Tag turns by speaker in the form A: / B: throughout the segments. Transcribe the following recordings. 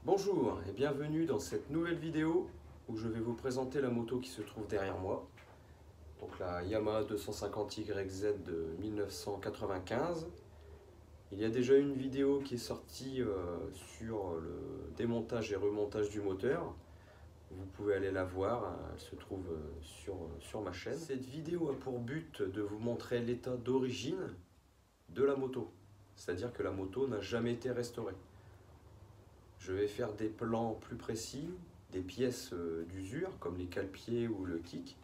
A: Bonjour et bienvenue dans cette nouvelle vidéo où je vais vous présenter la moto qui se trouve derrière moi. Donc la Yamaha 250YZ de 1995. Il y a déjà une vidéo qui est sortie sur le démontage et remontage du moteur. Vous pouvez aller la voir, elle se trouve sur ma chaîne. Cette vidéo a pour but de vous montrer l'état d'origine de la moto. C'est-à-dire que la moto n'a jamais été restaurée. Je vais faire des plans plus précis, des pièces d'usure comme les cale-pieds ou le kick,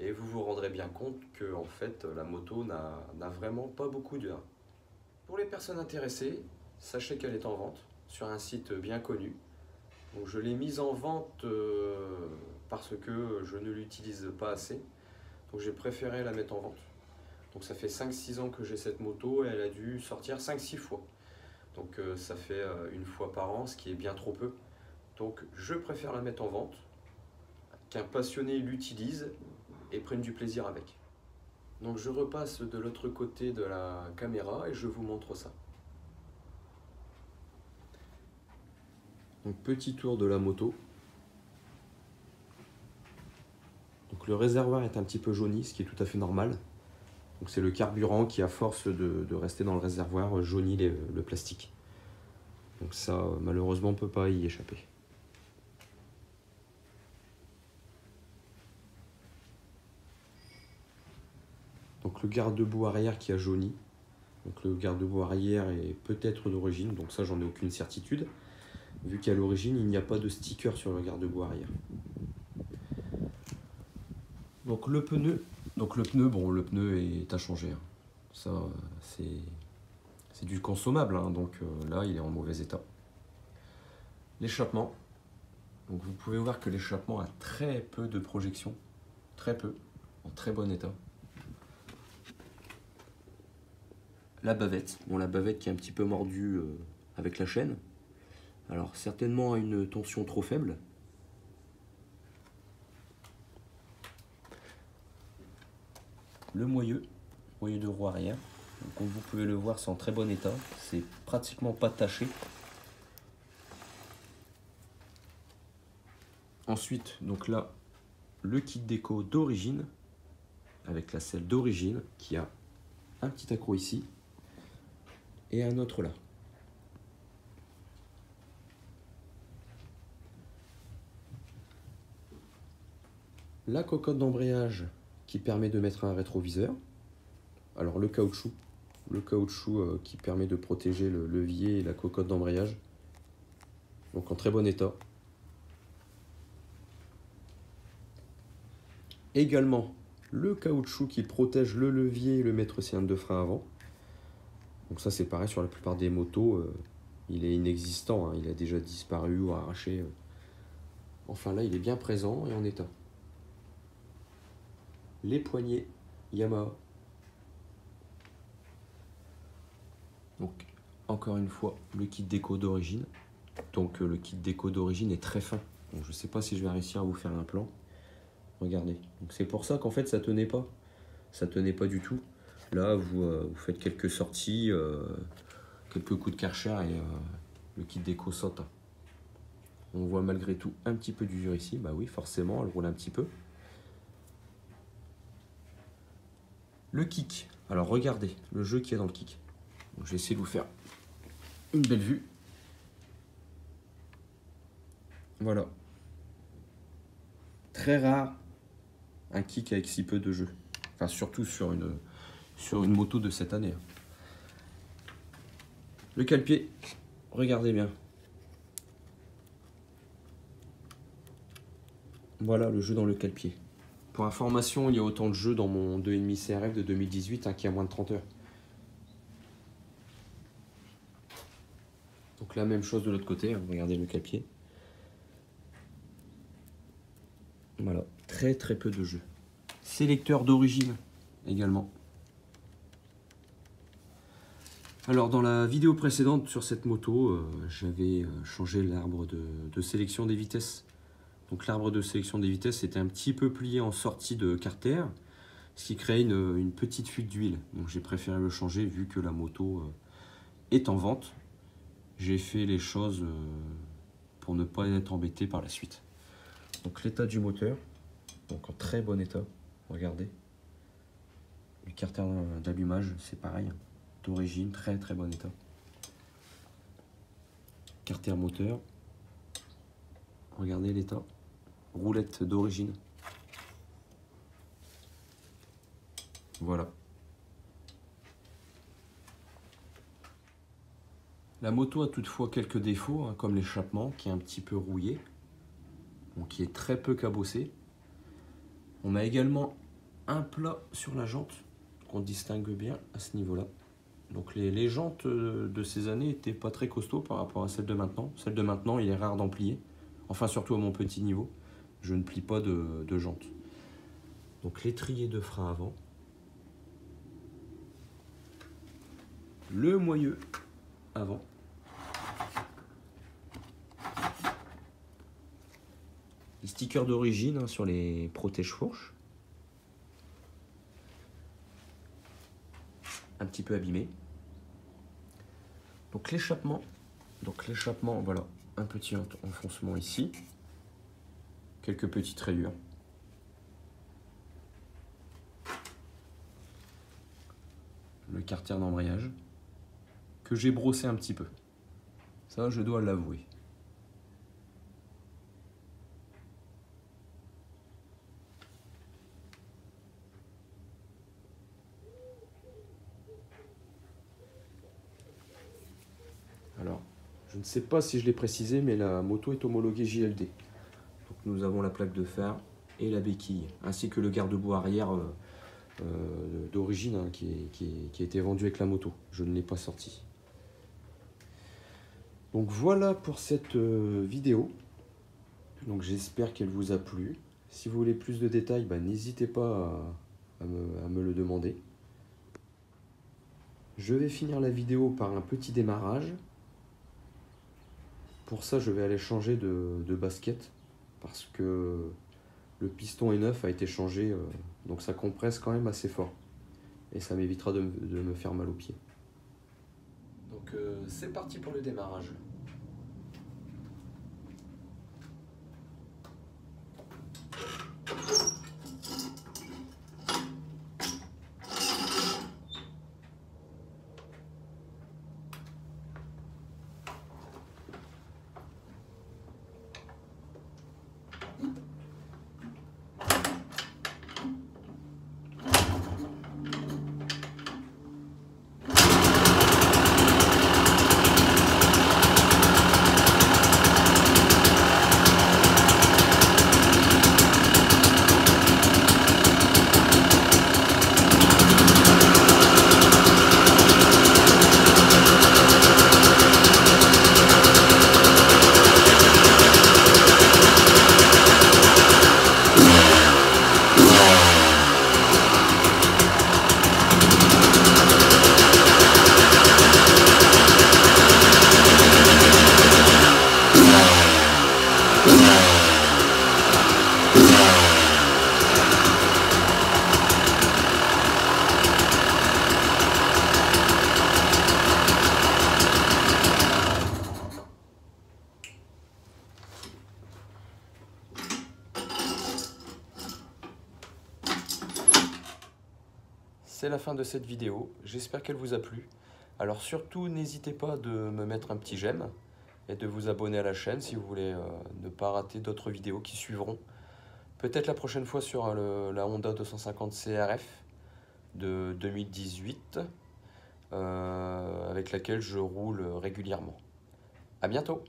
A: et vous vous rendrez bien compte que en fait, la moto n'a vraiment pas beaucoup d'heures. Pour les personnes intéressées, sachez qu'elle est en vente sur un site bien connu. Donc je l'ai mise en vente parce que je ne l'utilise pas assez, donc j'ai préféré la mettre en vente. Donc ça fait 5-6 ans que j'ai cette moto et elle a dû sortir 5-6 fois. Donc ça fait une fois par an, ce qui est bien trop peu. Donc je préfère la mettre en vente, qu'un passionné l'utilise et prenne du plaisir avec. Donc je repasse de l'autre côté de la caméra et je vous montre ça. Donc petit tour de la moto. Donc le réservoir est un petit peu jauni, ce qui est tout à fait normal. Donc c'est le carburant qui, à force de rester dans le réservoir, jaunit le plastique. Donc ça, malheureusement, on ne peut pas y échapper. Donc le garde-boue arrière qui a jauni. Donc le garde-boue arrière est peut-être d'origine, donc ça j'en ai aucune certitude, vu qu'à l'origine il n'y a pas de sticker sur le garde-boue arrière. Donc le pneu, le pneu est à changer. Ça c'est du consommable, donc là il est en mauvais état. L'échappement, donc vous pouvez voir que l'échappement a très peu de projection, très peu, en très bon état. La bavette, la bavette qui est un petit peu mordue avec la chaîne. Alors certainement à une tension trop faible. Le moyeu de roue arrière. Donc, comme vous pouvez le voir, c'est en très bon état. C'est pratiquement pas taché. Ensuite, donc là, le kit déco d'origine, avec la selle d'origine, qui a un petit accroc ici et un autre là. La cocotte d'embrayage qui permet de mettre un rétroviseur. Alors le caoutchouc qui permet de protéger le levier et la cocotte d'embrayage. Donc en très bon état. Également le caoutchouc qui protège le levier et le maître-cylindre de frein avant. Donc ça c'est pareil sur la plupart des motos, il est inexistant, il a déjà disparu ou arraché. Enfin là il est bien présent et en état. Les poignées Yamaha. Donc encore une fois le kit déco d'origine. Donc le kit déco d'origine est très fin. Donc je ne sais pas si je vais réussir à vous faire un plan. Regardez. Donc c'est pour ça qu'en fait ça tenait pas. Ça tenait pas du tout. Là vous faites quelques sorties, quelques coups de Karcher et le kit déco saute. On voit malgré tout un petit peu d'usure ici. Bah oui, forcément, elle roule un petit peu. Le kick. Alors regardez le jeu qu'il y a dans le kick. Donc, je vais essayer de vous faire une belle vue. Voilà. Très rare un kick avec si peu de jeu. Enfin, surtout sur une moto de cette année. Le cale-pied, regardez bien. Voilà le jeu dans le cale-pied. Pour information, il y a autant de jeux dans mon 2,5 CRF de 2018 qui a moins de 30 heures. Donc la même chose de l'autre côté, regardez le cale-pied. Voilà, très peu de jeux. Sélecteur d'origine également. Alors dans la vidéo précédente sur cette moto, j'avais changé l'arbre de sélection des vitesses. Donc l'arbre de sélection des vitesses était un petit peu plié en sortie de carter, ce qui crée une petite fuite d'huile. Donc j'ai préféré le changer vu que la moto est en vente. J'ai fait les choses pour ne pas être embêté par la suite. Donc l'état du moteur, donc en très bon état, regardez. Le carter d'allumage, c'est pareil, d'origine, très très bon état. Carter moteur, regardez l'état. Roulette d'origine. Voilà. La moto a toutefois quelques défauts, hein, comme l'échappement qui est un petit peu rouillé, donc qui est très peu cabossé. On a également un plat sur la jante qu'on distingue bien à ce niveau-là. Donc les jantes de ces années n'étaient pas très costauds par rapport à celles de maintenant. Celles de maintenant, il est rare d'en plier. Enfin, surtout à mon petit niveau, je ne plie pas de jantes. Donc l'étrier de frein avant. Le moyeu avant. Les stickers d'origine, hein, sur les protège-fourches. Un petit peu abîmé. Donc l'échappement, voilà, un petit enfoncement ici, quelques petites rayures. Le carter d'embrayage que j'ai brossé un petit peu. Ça, je dois l'avouer. Alors, je ne sais pas si je l'ai précisé, mais la moto est homologuée JLD. Donc nous avons la plaque de fer et la béquille, ainsi que le garde-boue arrière d'origine, hein, qui a été vendu avec la moto. Je ne l'ai pas sorti. Donc voilà pour cette vidéo. Donc j'espère qu'elle vous a plu. Si vous voulez plus de détails, n'hésitez pas à me le demander. Je vais finir la vidéo par un petit démarrage. Pour ça, je vais aller changer de basket parce que le piston est neuf, a été changé, donc ça compresse quand même assez fort et ça m'évitera de me faire mal aux pieds. Donc c'est parti pour le démarrage. C'est la fin de cette vidéo, j'espère qu'elle vous a plu. Alors surtout, n'hésitez pas de me mettre un petit j'aime et de vous abonner à la chaîne si vous voulez ne pas rater d'autres vidéos qui suivront. Peut-être la prochaine fois sur la Honda 250 CRF de 2018, avec laquelle je roule régulièrement. À bientôt!